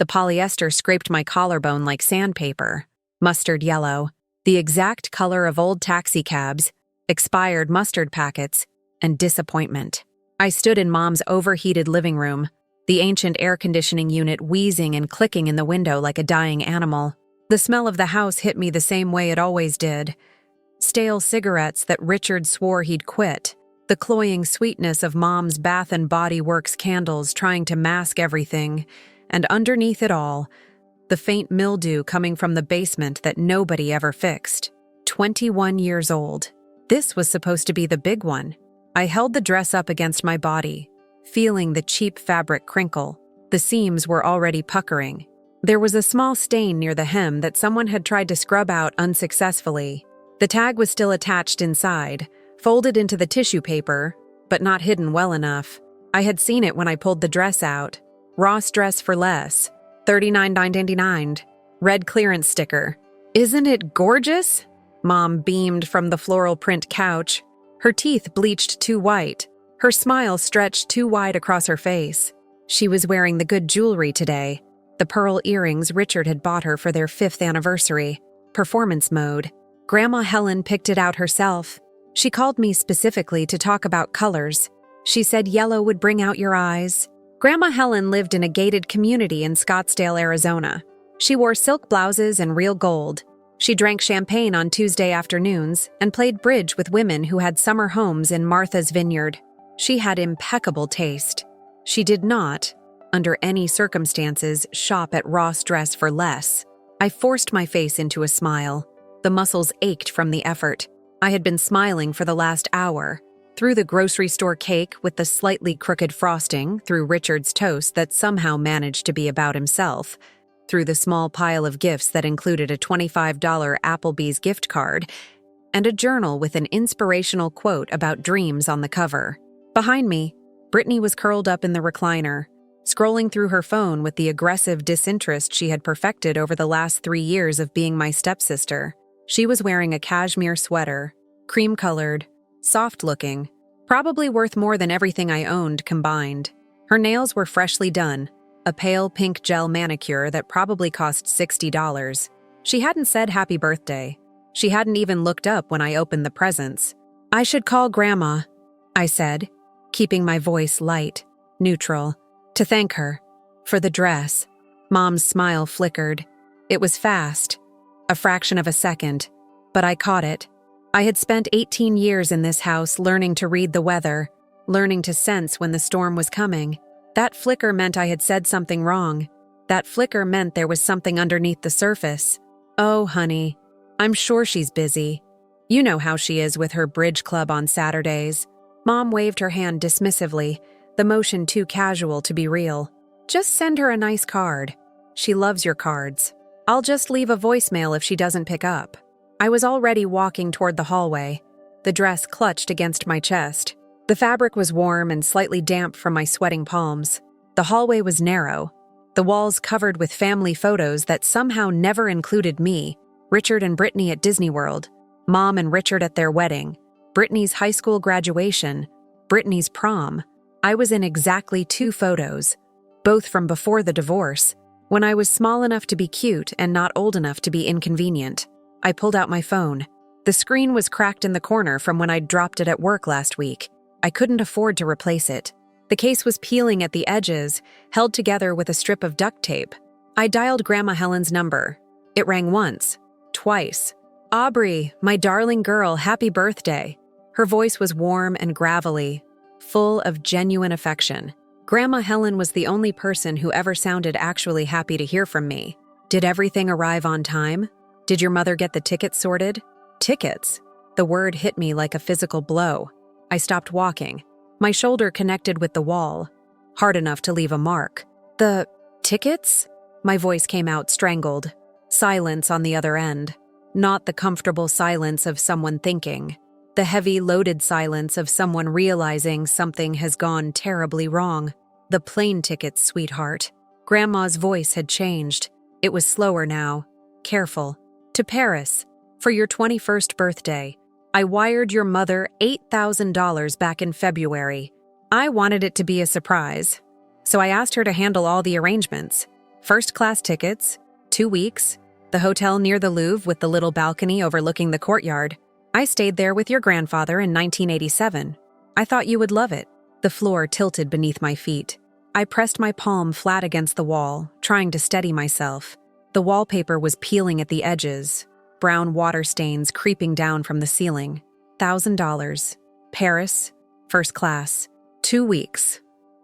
The polyester scraped my collarbone like sandpaper. Mustard yellow, the exact color of old taxicabs, expired mustard packets, and disappointment. I stood in Mom's overheated living room, the ancient air conditioning unit wheezing and clicking in the window like a dying animal. The smell of the house hit me the same way it always did. Stale cigarettes that Richard swore he'd quit, the cloying sweetness of Mom's Bath and Body Works candles trying to mask everything, and underneath it all, the faint mildew coming from the basement that nobody ever fixed. 21 years old. This was supposed to be the big one. I held the dress up against my body, feeling the cheap fabric crinkle. The seams were already puckering. There was a small stain near the hem that someone had tried to scrub out unsuccessfully. The tag was still attached inside, folded into the tissue paper, but not hidden well enough. I had seen it when I pulled the dress out. Ross dress for less. $39.99. Red clearance sticker. Isn't it gorgeous? Mom beamed from the floral print couch. Her teeth bleached too white. Her smile stretched too wide across her face. She was wearing the good jewelry today. The pearl earrings Richard had bought her for their 5th anniversary. Performance mode. Grandma Helen picked it out herself. She called me specifically to talk about colors. She said yellow would bring out your eyes. Grandma Helen lived in a gated community in Scottsdale, Arizona. She wore silk blouses and real gold. She drank champagne on Tuesday afternoons and played bridge with women who had summer homes in Martha's Vineyard. She had impeccable taste. She did not, under any circumstances, shop at Ross Dress for less. I forced my face into a smile. The muscles ached from the effort. I had been smiling for the last hour. Through the grocery store cake with the slightly crooked frosting, through Richard's toast that somehow managed to be about himself, through the small pile of gifts that included a $25 Applebee's gift card, and a journal with an inspirational quote about dreams on the cover. Behind me, Brittany was curled up in the recliner, scrolling through her phone with the aggressive disinterest she had perfected over the last 3 years of being my stepsister. She was wearing a cashmere sweater, cream-colored, soft-looking, probably worth more than everything I owned combined. Her nails were freshly done, a pale pink gel manicure that probably cost $60. She hadn't said happy birthday. She hadn't even looked up when I opened the presents. I should call Grandma, I said, keeping my voice light, neutral, to thank her. For the dress. Mom's smile flickered. It was fast, a fraction of a second, but I caught it. I had spent 18 years in this house learning to read the weather, learning to sense when the storm was coming. That flicker meant I had said something wrong. That flicker meant there was something underneath the surface. Oh, honey, I'm sure she's busy. You know how she is with her bridge club on Saturdays. Mom waved her hand dismissively, the motion too casual to be real. Just send her a nice card. She loves your cards. I'll just leave a voicemail if she doesn't pick up. I was already walking toward the hallway. The dress clutched against my chest. The fabric was warm and slightly damp from my sweating palms. The hallway was narrow, the walls covered with family photos that somehow never included me, Richard and Brittany at Disney World, Mom and Richard at their wedding, Brittany's high school graduation, Brittany's prom. I was in exactly 2 photos, both from before the divorce, when I was small enough to be cute and not old enough to be inconvenient. I pulled out my phone. The screen was cracked in the corner from when I'd dropped it at work last week. I couldn't afford to replace it. The case was peeling at the edges, held together with a strip of duct tape. I dialed Grandma Helen's number. It rang once, twice. Aubrey, my darling girl, happy birthday. Her voice was warm and gravelly, full of genuine affection. Grandma Helen was the only person who ever sounded actually happy to hear from me. Did everything arrive on time? Did your mother get the tickets sorted? Tickets? The word hit me like a physical blow. I stopped walking. My shoulder connected with the wall, hard enough to leave a mark. The tickets? My voice came out strangled. Silence on the other end. Not the comfortable silence of someone thinking. The heavy, loaded silence of someone realizing something has gone terribly wrong. The plane tickets, sweetheart. Grandma's voice had changed. It was slower now. Careful. To Paris. For your 21st birthday. I wired your mother $8,000 back in February. I wanted it to be a surprise, so I asked her to handle all the arrangements. First-class tickets, 2 weeks, the hotel near the Louvre with the little balcony overlooking the courtyard. I stayed there with your grandfather in 1987. I thought you would love it. The floor tilted beneath my feet. I pressed my palm flat against the wall, trying to steady myself. The wallpaper was peeling at the edges, brown water stains creeping down from the ceiling. $1,000. Paris, first class, 2 weeks.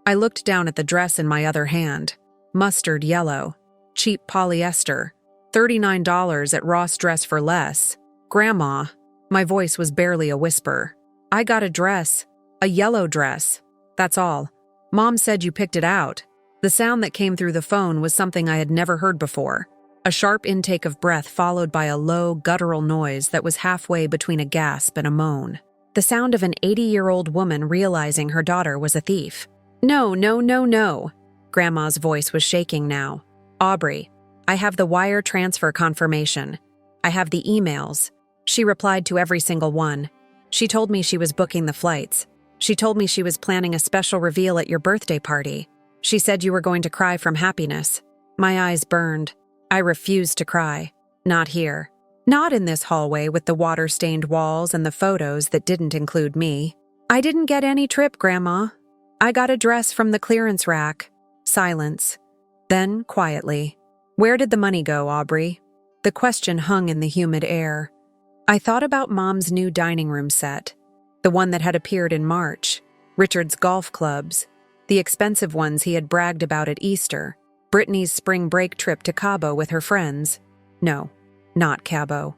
I looked down at the dress in my other hand. Mustard yellow, cheap polyester, $39 at Ross Dress for Less. Grandma, my voice was barely a whisper. I got a dress, a yellow dress. That's all. Mom said you picked it out. The sound that came through the phone was something I had never heard before. A sharp intake of breath followed by a low, guttural noise that was halfway between a gasp and a moan. The sound of an 80-year-old woman realizing her daughter was a thief. No, no, no, no. Grandma's voice was shaking now. Aubrey, I have the wire transfer confirmation. I have the emails. She replied to every single one. She told me she was booking the flights. She told me she was planning a special reveal at your birthday party. She said you were going to cry from happiness. My eyes burned. I refused to cry. Not here. Not in this hallway with the water-stained walls and the photos that didn't include me. I didn't get any trip, Grandma. I got a dress from the clearance rack. Silence. Then, quietly, where did the money go, Aubrey? The question hung in the humid air. I thought about Mom's new dining room set, the one that had appeared in March, Richard's golf clubs, the expensive ones he had bragged about at Easter, Brittany's spring break trip to Cabo with her friends. No, not Cabo.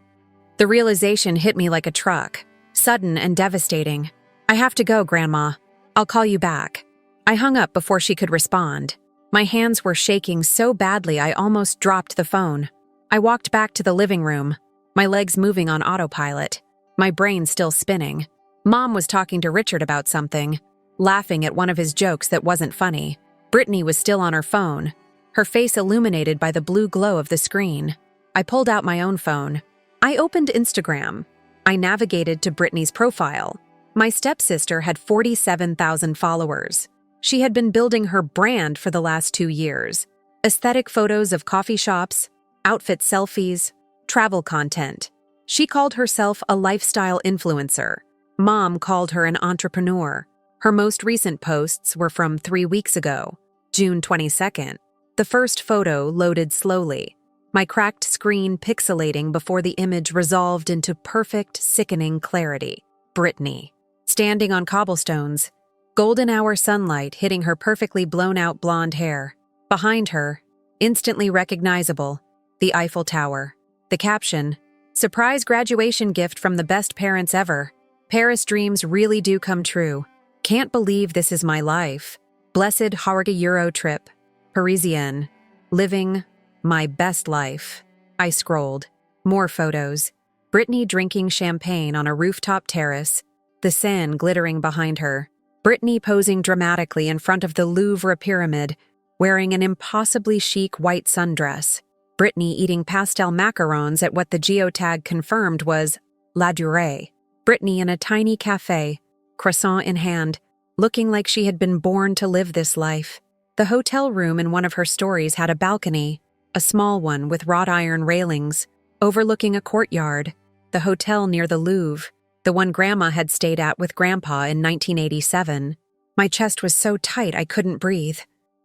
The realization hit me like a truck, sudden and devastating. I have to go, Grandma. I'll call you back. I hung up before she could respond. My hands were shaking so badly I almost dropped the phone. I walked back to the living room, my legs moving on autopilot, my brain still spinning. Mom was talking to Richard about something, laughing at one of his jokes that wasn't funny. Brittany was still on her phone, her face illuminated by the blue glow of the screen. I pulled out my own phone. I opened Instagram. I navigated to Brittany's profile. My stepsister had 47,000 followers. She had been building her brand for the last 2 years. Aesthetic photos of coffee shops, outfit selfies, travel content. She called herself a lifestyle influencer. Mom called her an entrepreneur. Her most recent posts were from 3 weeks ago, June 22nd. The first photo loaded slowly, my cracked screen pixelating before the image resolved into perfect, sickening clarity. Brittany, standing on cobblestones, golden hour sunlight hitting her perfectly blown-out blonde hair. Behind her, instantly recognizable, the Eiffel Tower. The caption, "Surprise graduation gift from the best parents ever. Paris dreams really do come true. Can't believe this is my life. Blessed Harga Euro trip. Parisienne. Living my best life." I scrolled. More photos. Brittany drinking champagne on a rooftop terrace, the Seine glittering behind her. Brittany posing dramatically in front of the Louvre pyramid, wearing an impossibly chic white sundress. Brittany eating pastel macarons at what the geotag confirmed was La Durée. Brittany in a tiny cafe, croissant in hand, looking like she had been born to live this life. The hotel room in one of her stories had a balcony, a small one with wrought iron railings, overlooking a courtyard. The hotel near the Louvre, the one Grandma had stayed at with Grandpa in 1987. My chest was so tight I couldn't breathe.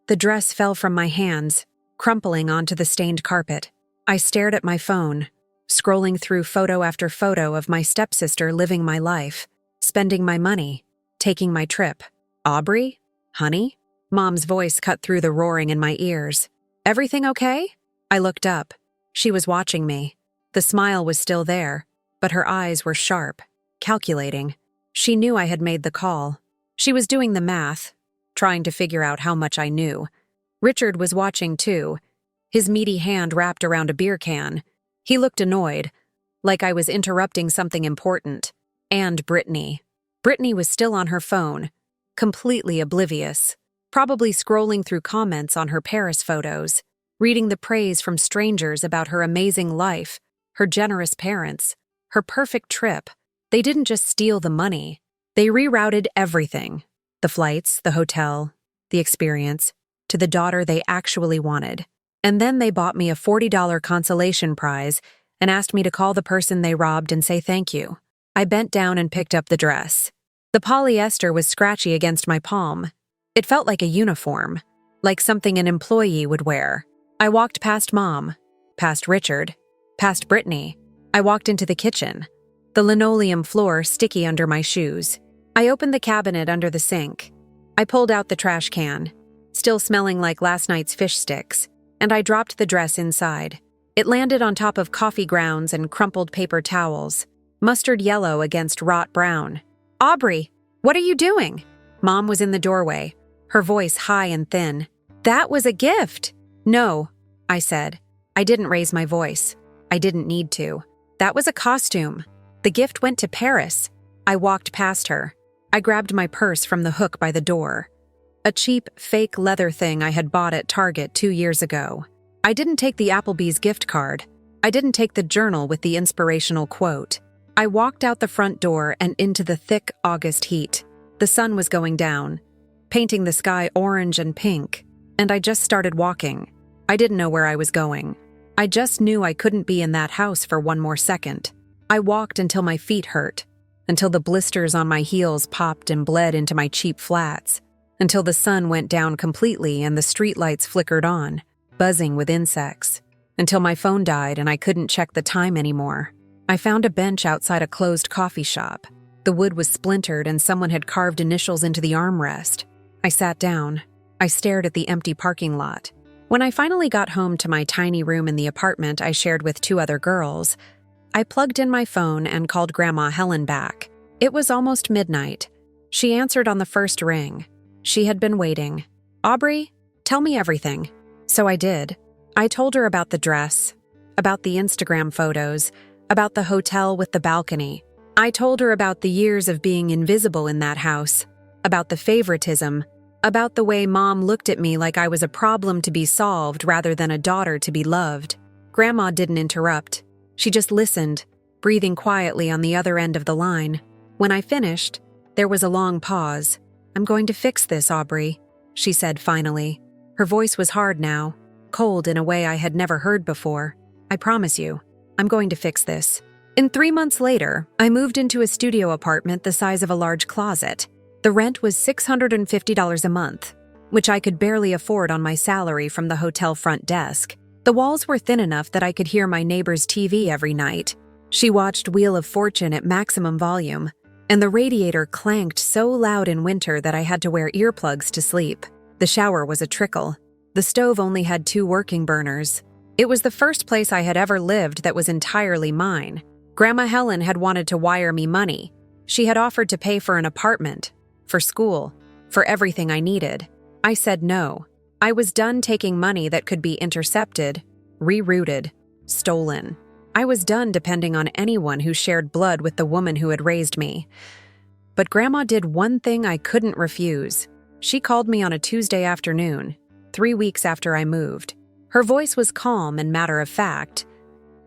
The dress fell from my hands, crumpling onto the stained carpet. I stared at my phone, scrolling through photo after photo of my stepsister living my life, spending my money, taking my trip. Aubrey? Honey? Mom's voice cut through the roaring in my ears. Everything okay? I looked up. She was watching me. The smile was still there, but her eyes were sharp, calculating. She knew I had made the call. She was doing the math, trying to figure out how much I knew. Richard was watching too, his meaty hand wrapped around a beer can. He looked annoyed, like I was interrupting something important. And Brittany. Brittany was still on her phone, completely oblivious, probably scrolling through comments on her Paris photos, reading the praise from strangers about her amazing life, her generous parents, her perfect trip. They didn't just steal the money. They rerouted everything. The flights, the hotel, the experience, to the daughter they actually wanted. And then they bought me a $40 consolation prize and asked me to call the person they robbed and say thank you. I bent down and picked up the dress. The polyester was scratchy against my palm. It felt like a uniform, like something an employee would wear. I walked past Mom, past Richard, past Brittany. I walked into the kitchen, the linoleum floor sticky under my shoes. I opened the cabinet under the sink. I pulled out the trash can, still smelling like last night's fish sticks, and I dropped the dress inside. It landed on top of coffee grounds and crumpled paper towels, mustard yellow against wrought brown. "Aubrey, what are you doing?" Mom was in the doorway, her voice high and thin. "That was a gift." "No," I said. I didn't raise my voice. I didn't need to. "That was a costume. The gift went to Paris." I walked past her. I grabbed my purse from the hook by the door. A cheap, fake leather thing I had bought at Target 2 years ago. I didn't take the Applebee's gift card. I didn't take the journal with the inspirational quote. I walked out the front door and into the thick August heat. The sun was going down, painting the sky orange and pink, and I just started walking. I didn't know where I was going. I just knew I couldn't be in that house for one more second. I walked until my feet hurt, until the blisters on my heels popped and bled into my cheap flats, until the sun went down completely and the streetlights flickered on, buzzing with insects, until my phone died and I couldn't check the time anymore. I found a bench outside a closed coffee shop. The wood was splintered and someone had carved initials into the armrest. I sat down. I stared at the empty parking lot. When I finally got home to my tiny room in the apartment I shared with 2 other girls, I plugged in my phone and called Grandma Helen back. It was almost midnight. She answered on the first ring. She had been waiting. "Aubrey, tell me everything." So I did. I told her about the dress, about the Instagram photos, about the hotel with the balcony. I told her about the years of being invisible in that house, about the favoritism, about the way Mom looked at me like I was a problem to be solved rather than a daughter to be loved. Grandma didn't interrupt. She just listened, breathing quietly on the other end of the line. When I finished, there was a long pause. "I'm going to fix this, Aubrey," she said finally. Her voice was hard now, cold in a way I had never heard before. "I promise you, I'm going to fix this." And 3 months later, I moved into a studio apartment the size of a large closet. The rent was $650 a month, which I could barely afford on my salary from the hotel front desk. The walls were thin enough that I could hear my neighbor's TV every night. She watched Wheel of Fortune at maximum volume, and the radiator clanked so loud in winter that I had to wear earplugs to sleep. The shower was a trickle. The stove only had 2 working burners. It was the first place I had ever lived that was entirely mine. Grandma Helen had wanted to wire me money. She had offered to pay for an apartment, for school, for everything I needed. I said no. I was done taking money that could be intercepted, rerouted, stolen. I was done depending on anyone who shared blood with the woman who had raised me. But Grandma did one thing I couldn't refuse. She called me on a Tuesday afternoon, 3 weeks after I moved. Her voice was calm and matter-of-fact,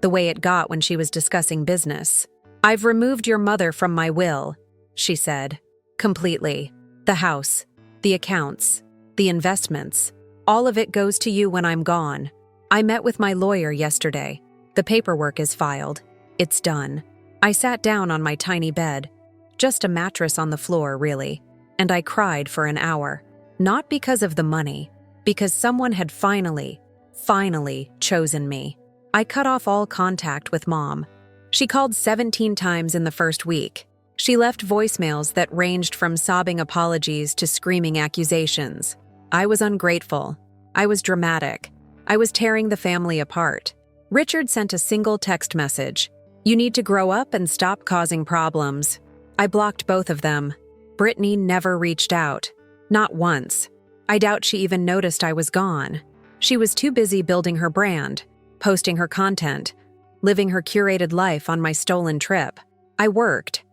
the way it got when she was discussing business. "I've removed your mother from my will," she said. "Completely. The house, the accounts, the investments. All of it goes to you when I'm gone. I met with my lawyer yesterday. The paperwork is filed. It's done." I sat down on my tiny bed, just a mattress on the floor, really, and I cried for an hour. Not because of the money, because someone had finally chosen me. I cut off all contact with Mom. She called 17 times in the first week. She left voicemails that ranged from sobbing apologies to screaming accusations. I was ungrateful. I was dramatic. I was tearing the family apart. Richard sent a single text message. "You need to grow up and stop causing problems." I blocked both of them. Brittany never reached out. Not once. I doubt she even noticed I was gone. She was too busy building her brand, posting her content, living her curated life on my stolen trip. I worked.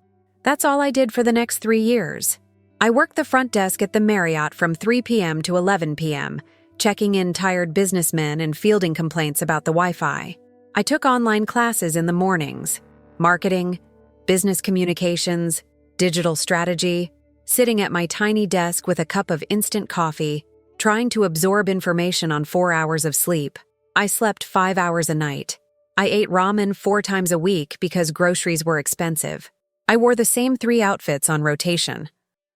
That's all I did for the next 3 years. I worked the front desk at the Marriott from 3 p.m. to 11 p.m., checking in tired businessmen and fielding complaints about the Wi-Fi. I took online classes in the mornings, marketing, business communications, digital strategy, sitting at my tiny desk with a cup of instant coffee, trying to absorb information on 4 hours of sleep. I slept 5 hours a night. I ate ramen 4 times a week because groceries were expensive. I wore the same 3 outfits on rotation,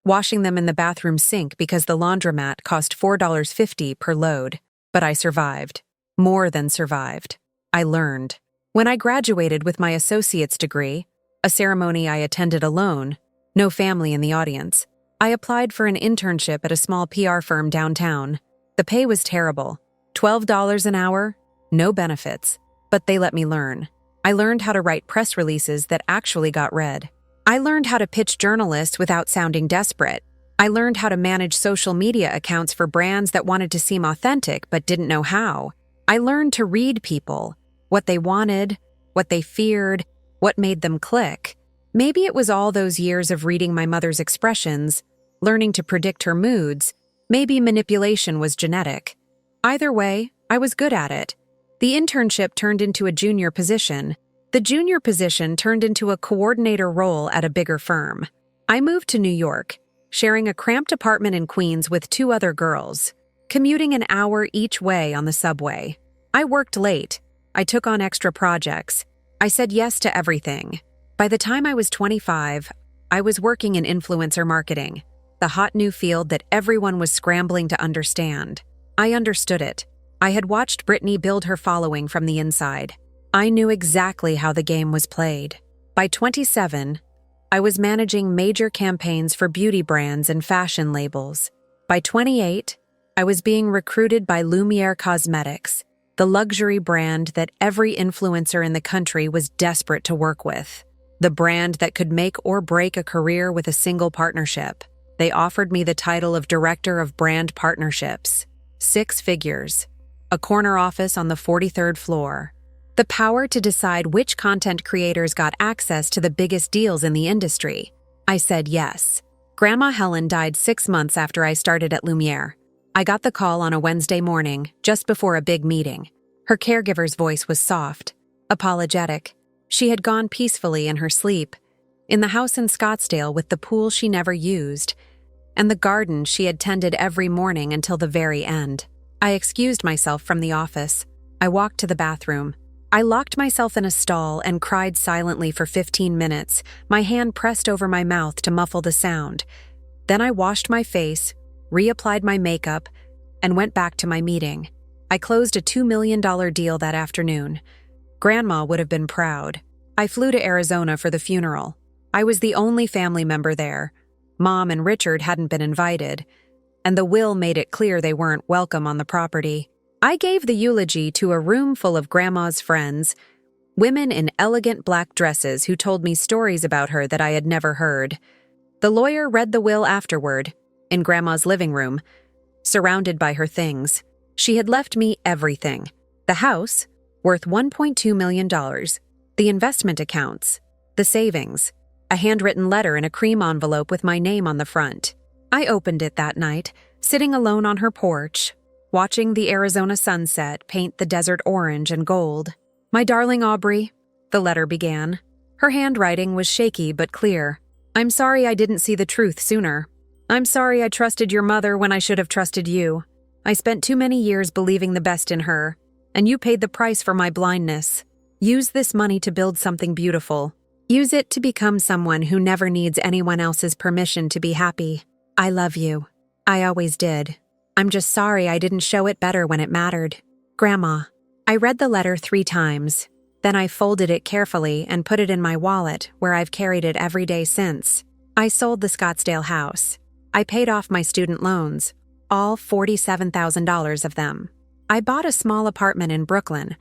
washing them in the bathroom sink because the laundromat cost $4.50 per load. But I survived. More than survived. I learned. When I graduated with my associate's degree, a ceremony I attended alone, no family in the audience, I applied for an internship at a small PR firm downtown. The pay was terrible. $12 an hour, no benefits, but they let me learn. I learned how to write press releases that actually got read. I learned how to pitch journalists without sounding desperate. I learned how to manage social media accounts for brands that wanted to seem authentic but didn't know how. I learned to read people, what they wanted, what they feared, what made them click. Maybe it was all those years of reading my mother's expressions, learning to predict her moods. Maybe manipulation was genetic. Either way, I was good at it. The internship turned into a junior position. The junior position turned into a coordinator role at a bigger firm. I moved to New York, sharing a cramped apartment in Queens with 2 other girls, commuting an hour each way on the subway. I worked late. I took on extra projects. I said yes to everything. By the time I was 25, I was working in influencer marketing, the hot new field that everyone was scrambling to understand. I understood it. I had watched Britney build her following from the inside. I knew exactly how the game was played. By 27, I was managing major campaigns for beauty brands and fashion labels. By 28, I was being recruited by Lumiere Cosmetics, the luxury brand that every influencer in the country was desperate to work with. The brand that could make or break a career with a single partnership. They offered me the title of Director of Brand Partnerships. 6 figures. A corner office on the 43rd floor. The power to decide which content creators got access to the biggest deals in the industry. I said yes. Grandma Helen died 6 months after I started at Lumiere. I got the call on a Wednesday morning, just before a big meeting. Her caregiver's voice was soft, apologetic. She had gone peacefully in her sleep, in the house in Scottsdale with the pool she never used, and the garden she had tended every morning until the very end. I excused myself from the office. I walked to the bathroom. I locked myself in a stall and cried silently for 15 minutes, my hand pressed over my mouth to muffle the sound. Then I washed my face, reapplied my makeup, and went back to my meeting. I closed a $2 million deal that afternoon. Grandma would have been proud. I flew to Arizona for the funeral. I was the only family member there. Mom and Richard hadn't been invited, and the will made it clear they weren't welcome on the property. I gave the eulogy to a room full of Grandma's friends, women in elegant black dresses who told me stories about her that I had never heard. The lawyer read the will afterward, in Grandma's living room, surrounded by her things. She had left me everything. The house, worth $1.2 million, the investment accounts, the savings, a handwritten letter in a cream envelope with my name on the front. I opened it that night, sitting alone on her porch, watching the Arizona sunset paint the desert orange and gold. "My darling Aubrey," the letter began. Her handwriting was shaky but clear. "I'm sorry I didn't see the truth sooner. I'm sorry I trusted your mother when I should have trusted you. I spent too many years believing the best in her, and you paid the price for my blindness. Use this money to build something beautiful. Use it to become someone who never needs anyone else's permission to be happy. I love you. I always did. I'm just sorry I didn't show it better when it mattered. Grandma." I read the letter 3 times. Then I folded it carefully and put it in my wallet, where I've carried it every day since. I sold the Scottsdale house. I paid off my student loans, all $47,000 of them. I bought a small apartment in Brooklyn,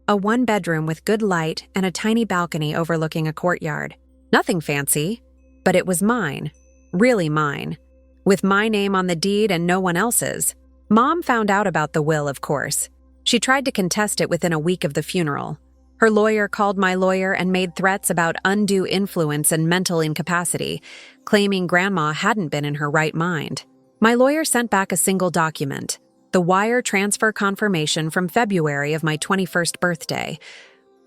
a 1-bedroom with good light and a tiny balcony overlooking a courtyard. Nothing fancy, but it was mine, really mine, with my name on the deed and no one else's. Mom found out about the will, of course. She tried to contest it within a week of the funeral. Her lawyer called my lawyer and made threats about undue influence and mental incapacity, claiming Grandma hadn't been in her right mind. My lawyer sent back a single document, the wire transfer confirmation from February of my 21st birthday,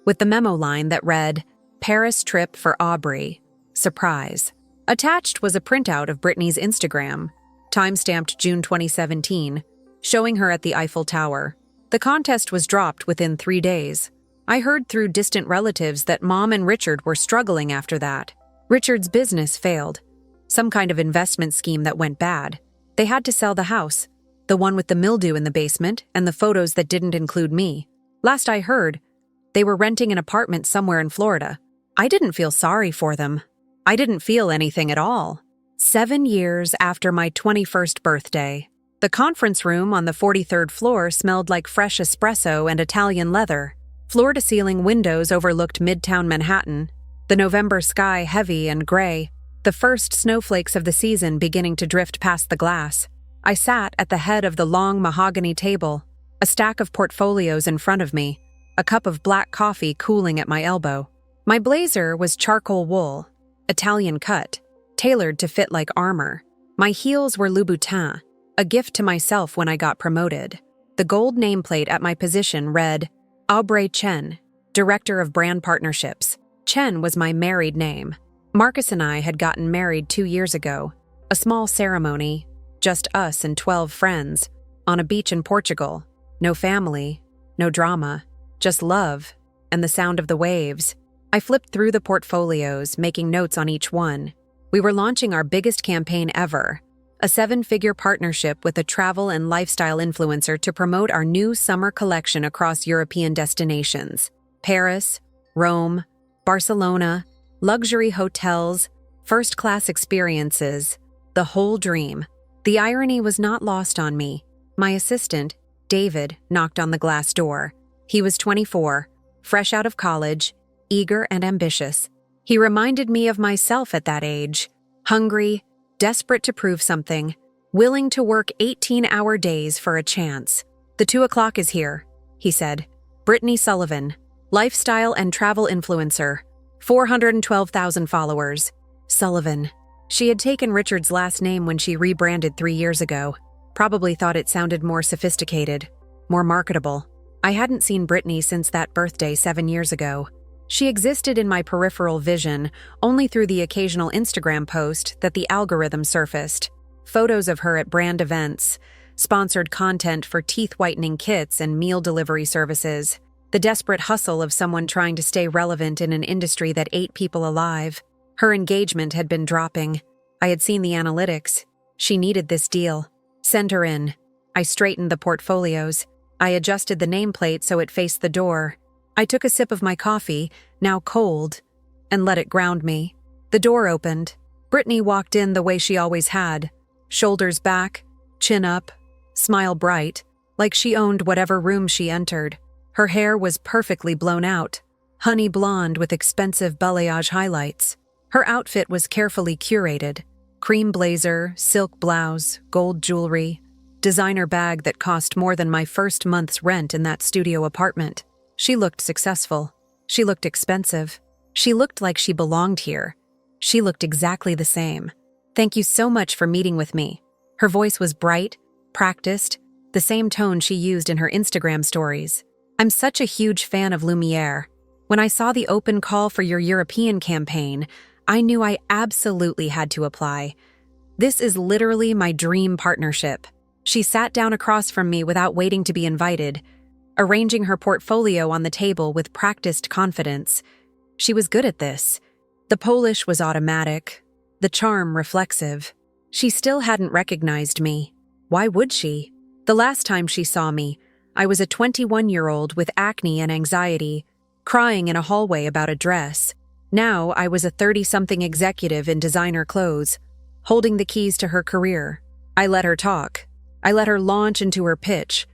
with the memo line that read, "Paris trip for Aubrey. Surprise." Attached was a printout of Britney's Instagram, time-stamped June 2017, showing her at the Eiffel Tower. The contest was dropped within 3 days. I heard through distant relatives that Mom and Richard were struggling after that. Richard's business failed. Some kind of investment scheme that went bad. They had to sell the house, the one with the mildew in the basement and the photos that didn't include me. Last I heard, they were renting an apartment somewhere in Florida. I didn't feel sorry for them. I didn't feel anything at all. 7 years after my 21st birthday, the conference room on the 43rd floor smelled like fresh espresso and Italian leather. Floor-to-ceiling windows overlooked Midtown Manhattan, the November sky heavy and gray, the first snowflakes of the season beginning to drift past the glass. I sat at the head of the long mahogany table, a stack of portfolios in front of me, a cup of black coffee cooling at my elbow. My blazer was charcoal wool, Italian cut, tailored to fit like armor. My heels were Louboutin, a gift to myself when I got promoted. The gold nameplate at my position read, Aubrey Chen, Director of Brand Partnerships. Chen was my married name. Marcus and I had gotten married 2 years ago. A small ceremony, just us and 12 friends, on a beach in Portugal. No family, no drama, just love and the sound of the waves. I flipped through the portfolios, making notes on each one. We were launching our biggest campaign ever, a 7-figure partnership with a travel and lifestyle influencer to promote our new summer collection across European destinations. Paris, Rome, Barcelona, luxury hotels, first-class experiences, the whole dream. The irony was not lost on me. My assistant, David, knocked on the glass door. He was 24, fresh out of college, eager and ambitious. He reminded me of myself at that age, hungry, desperate to prove something, willing to work 18-hour days for a chance. The 2 o'clock is here, he said. Brittany Sullivan, lifestyle and travel influencer, 412,000 followers. Sullivan. She had taken Richard's last name when she rebranded 3 years ago. Probably thought it sounded more sophisticated, more marketable. I hadn't seen Brittany since that birthday 7 years ago. She existed in my peripheral vision only through the occasional Instagram post that the algorithm surfaced. Photos of her at brand events, sponsored content for teeth whitening kits and meal delivery services. The desperate hustle of someone trying to stay relevant in an industry that ate people alive. Her engagement had been dropping. I had seen the analytics. She needed this deal. Send her in. I straightened the portfolios. I adjusted the nameplate so it faced the door. I took a sip of my coffee, now cold, and let it ground me. The door opened. Brittany walked in the way she always had. Shoulders back, chin up, smile bright, like she owned whatever room she entered. Her hair was perfectly blown out, honey blonde with expensive balayage highlights. Her outfit was carefully curated. Cream blazer, silk blouse, gold jewelry, designer bag that cost more than my first month's rent in that studio apartment. She looked successful. She looked expensive. She looked like she belonged here. She looked exactly the same. Thank you so much for meeting with me. Her voice was bright, practiced, the same tone she used in her Instagram stories. I'm such a huge fan of Lumiere. When I saw the open call for your European campaign, I knew I absolutely had to apply. This is literally my dream partnership. She sat down across from me without waiting to be invited, arranging her portfolio on the table with practiced confidence. She was good at this. The Polish was automatic, the charm reflexive. She still hadn't recognized me. Why would she? The last time she saw me, I was a 21-year-old with acne and anxiety, crying in a hallway about a dress. Now I was a 30-something executive in designer clothes, holding the keys to her career. I let her talk. I let her launch into her pitch.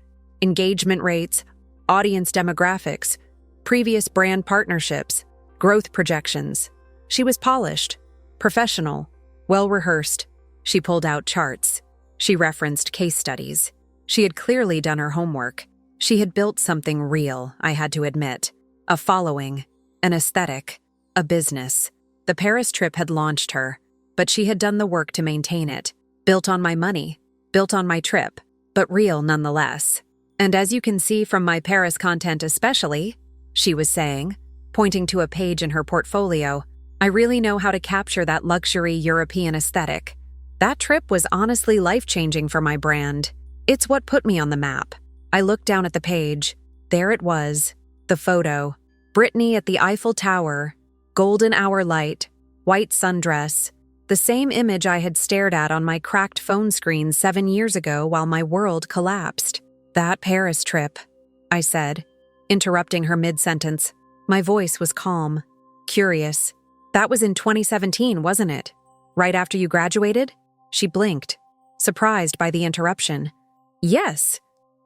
Engagement rates, audience demographics, previous brand partnerships, growth projections. She was polished, professional, well-rehearsed. She pulled out charts. She referenced case studies. She had clearly done her homework. She had built something real, I had to admit. A following, an aesthetic, a business. The Paris trip had launched her, but she had done the work to maintain it. Built on my money, built on my trip, but real nonetheless. And as you can see from my Paris content especially, she was saying, pointing to a page in her portfolio, I really know how to capture that luxury European aesthetic. That trip was honestly life-changing for my brand. It's what put me on the map. I looked down at the page. There it was. The photo. Brittany at the Eiffel Tower. Golden hour light. White sundress. The same image I had stared at on my cracked phone screen 7 years ago while my world collapsed. That Paris trip, I said, interrupting her mid-sentence. My voice was calm. Curious. That was in 2017, wasn't it? Right after you graduated? She blinked, surprised by the interruption. Yes.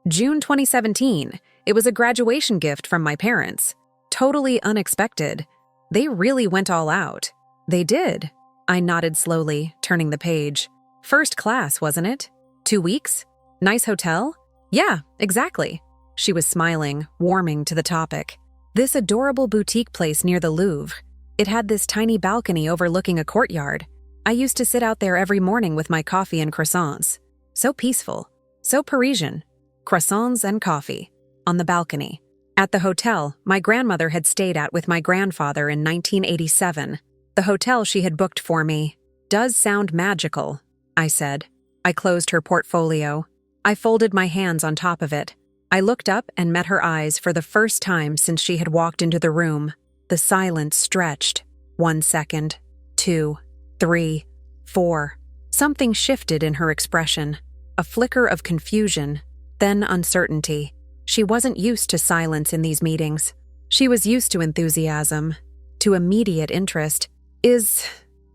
June 2017. It was a graduation gift from my parents. Totally unexpected. They really went all out. They did. I nodded slowly, turning the page. First class, wasn't it? 2 weeks? Nice hotel? Yeah, exactly. She was smiling, warming to the topic. This adorable boutique place near the Louvre. It had this tiny balcony overlooking a courtyard. I used to sit out there every morning with my coffee and croissants. So peaceful. So Parisian. Croissants and coffee. On the balcony. At the hotel my grandmother had stayed at with my grandfather in 1987. The hotel she had booked for me. Does sound magical, I said. I closed her portfolio. I folded my hands on top of it. I looked up and met her eyes for the first time since she had walked into the room. The silence stretched. 1 second. 2. 3. 4. Something shifted in her expression. A flicker of confusion. Then uncertainty. She wasn't used to silence in these meetings. She was used to enthusiasm. To immediate interest. Is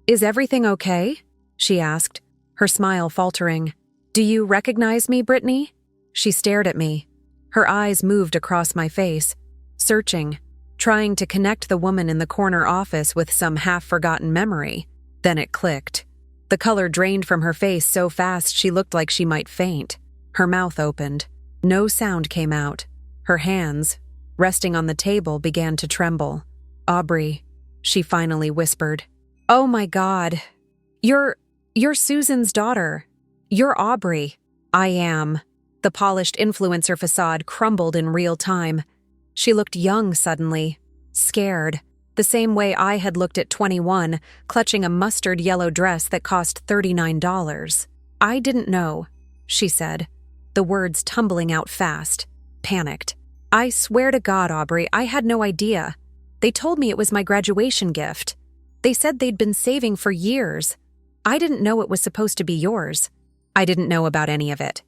everything okay? She asked, her smile faltering. Do you recognize me, Brittany? She stared at me. Her eyes moved across my face, searching, trying to connect the woman in the corner office with some half-forgotten memory. Then it clicked. The color drained from her face so fast she looked like she might faint. Her mouth opened. No sound came out. Her hands, resting on the table, began to tremble. Aubrey, she finally whispered. Oh my God. You're Susan's daughter. You're Aubrey. I am. The polished influencer facade crumbled in real time. She looked young suddenly, scared, the same way I had looked at 21, clutching a mustard yellow dress that cost $39. I didn't know, she said, the words tumbling out fast, panicked. I swear to God, Aubrey, I had no idea. They told me it was my graduation gift. They said they'd been saving for years. I didn't know it was supposed to be yours. I didn't know about any of it.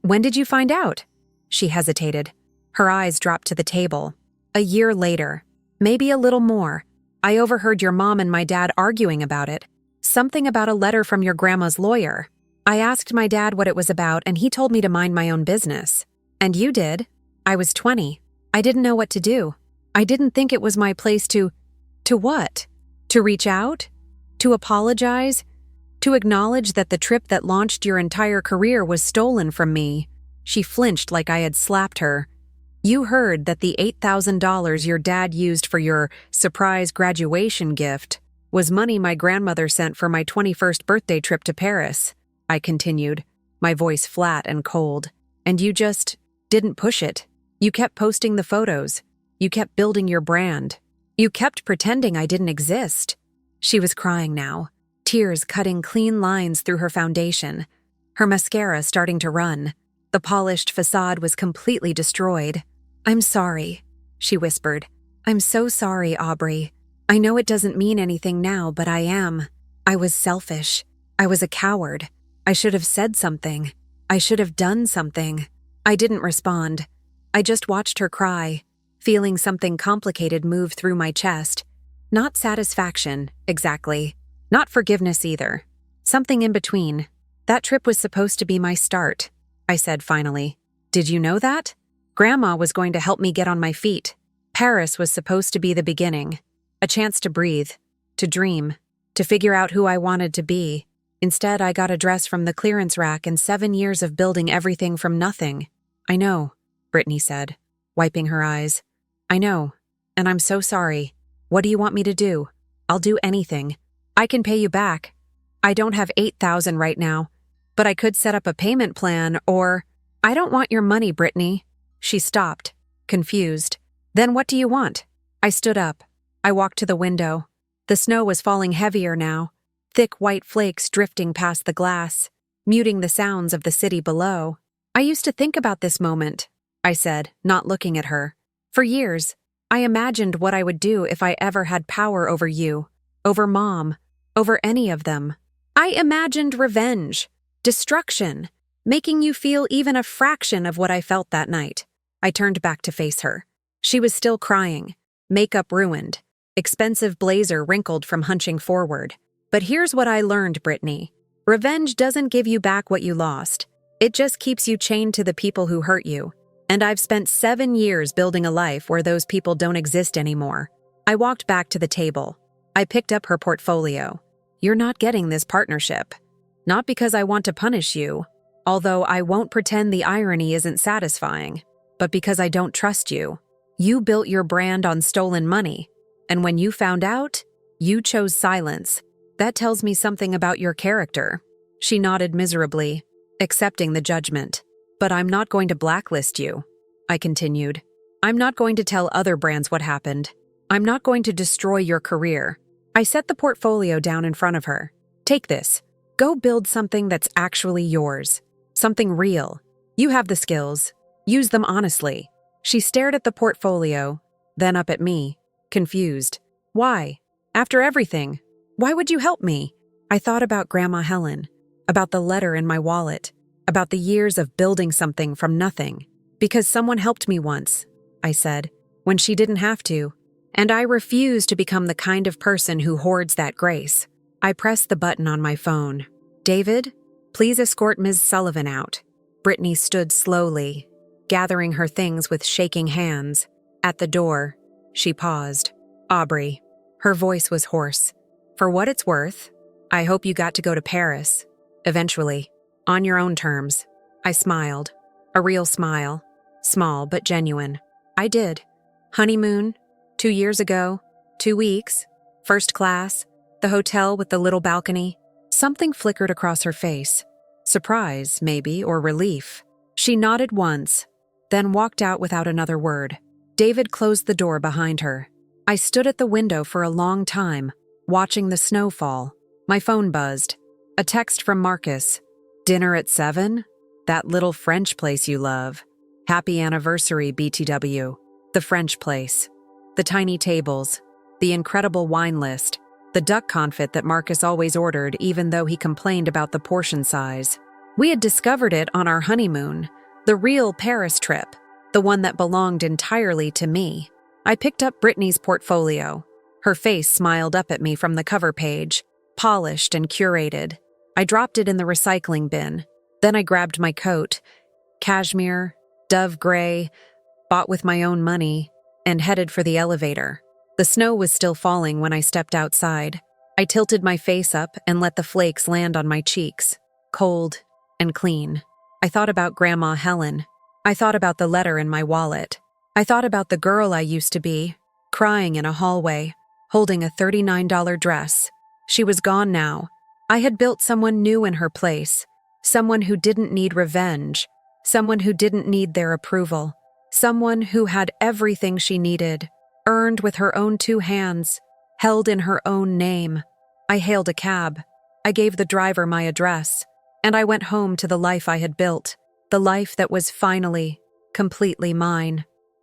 When did you find out? She hesitated. Her eyes dropped to the table. A year later. Maybe a little more. I overheard your mom and my dad arguing about it. Something about a letter from your grandma's lawyer. I asked my dad what it was about and he told me to mind my own business. And you did. I was 20. I didn't know what to do. I didn't think it was my place to what? To reach out? To apologize? To acknowledge that the trip that launched your entire career was stolen from me. She flinched like I had slapped her. You heard that the $8,000 your dad used for your surprise graduation gift was money my grandmother sent for my 21st birthday trip to Paris, I continued, my voice flat and cold. And you just didn't push it. You kept posting the photos. You kept building your brand. You kept pretending I didn't exist. She was crying now. Tears cutting clean lines through her foundation, her mascara starting to run. The polished facade was completely destroyed. I'm sorry, she whispered. I'm so sorry, Aubrey. I know it doesn't mean anything now, but I am. I was selfish. I was a coward. I should have said something. I should have done something. I didn't respond. I just watched her cry, feeling something complicated move through my chest. Not satisfaction, exactly. Not forgiveness either. Something in between. That trip was supposed to be my start, I said finally. Did you know that? Grandma was going to help me get on my feet. Paris was supposed to be the beginning. A chance to breathe, to dream, to figure out who I wanted to be. Instead, I got a dress from the clearance rack and 7 years of building everything from nothing. I know, Brittany said, wiping her eyes. I know, and I'm so sorry. What do you want me to do? I'll do anything. I can pay you back. I don't have $8,000 right now, but I could set up a payment plan or... I don't want your money, Brittany. She stopped, confused. Then what do you want? I stood up. I walked to the window. The snow was falling heavier now, thick white flakes drifting past the glass, muting the sounds of the city below. I used to think about this moment, I said, not looking at her. For years, I imagined what I would do if I ever had power over you, over Mom, over any of them. I imagined revenge, destruction, making you feel even a fraction of what I felt that night. I turned back to face her. She was still crying, makeup ruined, expensive blazer wrinkled from hunching forward. But here's what I learned, Brittany. Revenge doesn't give you back what you lost. It just keeps you chained to the people who hurt you. And I've spent 7 years building a life where those people don't exist anymore. I walked back to the table. I picked up her portfolio. You're not getting this partnership. Not because I want to punish you, although I won't pretend the irony isn't satisfying, but because I don't trust you. You built your brand on stolen money, and when you found out, you chose silence. That tells me something about your character. She nodded miserably, accepting the judgment. But I'm not going to blacklist you, I continued. I'm not going to tell other brands what happened. I'm not going to destroy your career. I set the portfolio down in front of her. Take this. Go build something that's actually yours. Something real. You have the skills. Use them honestly. She stared at the portfolio, then up at me, confused. Why? After everything, why would you help me? I thought about Grandma Helen, about the letter in my wallet, about the years of building something from nothing. Because someone helped me once, I said, when she didn't have to. And I refuse to become the kind of person who hoards that grace. I pressed the button on my phone. David, please escort Ms. Sullivan out. Brittany stood slowly, gathering her things with shaking hands. At the door, she paused. Aubrey. Her voice was hoarse. For what it's worth, I hope you got to go to Paris. Eventually. On your own terms. I smiled. A real smile. Small but genuine. I did. Honeymoon. 2 years ago. 2 weeks. First class. The hotel with the little balcony. Something flickered across her face. Surprise, maybe, or relief. She nodded once, then walked out without another word. David closed the door behind her. I stood at the window for a long time, watching the snow fall. My phone buzzed. A text from Marcus. Dinner at 7? That little French place you love. Happy anniversary, BTW. The French place. The tiny tables. The incredible wine list. The duck confit that Marcus always ordered even though he complained about the portion size. We had discovered it on our honeymoon. The real Paris trip. The one that belonged entirely to me. I picked up Brittany's portfolio. Her face smiled up at me from the cover page, polished and curated. I dropped it in the recycling bin. Then I grabbed my coat, cashmere, dove gray, bought with my own money, and headed for the elevator. The snow was still falling when I stepped outside. I tilted my face up and let the flakes land on my cheeks, cold and clean. I thought about Grandma Helen. I thought about the letter in my wallet. I thought about the girl I used to be, crying in a hallway, holding a $39 dress. She was gone now. I had built someone new in her place, someone who didn't need revenge, someone who didn't need their approval, someone who had everything she needed, earned with her own 2 hands, held in her own name. I hailed a cab. I gave the driver my address, and I went home to the life I had built, the life that was finally, completely mine.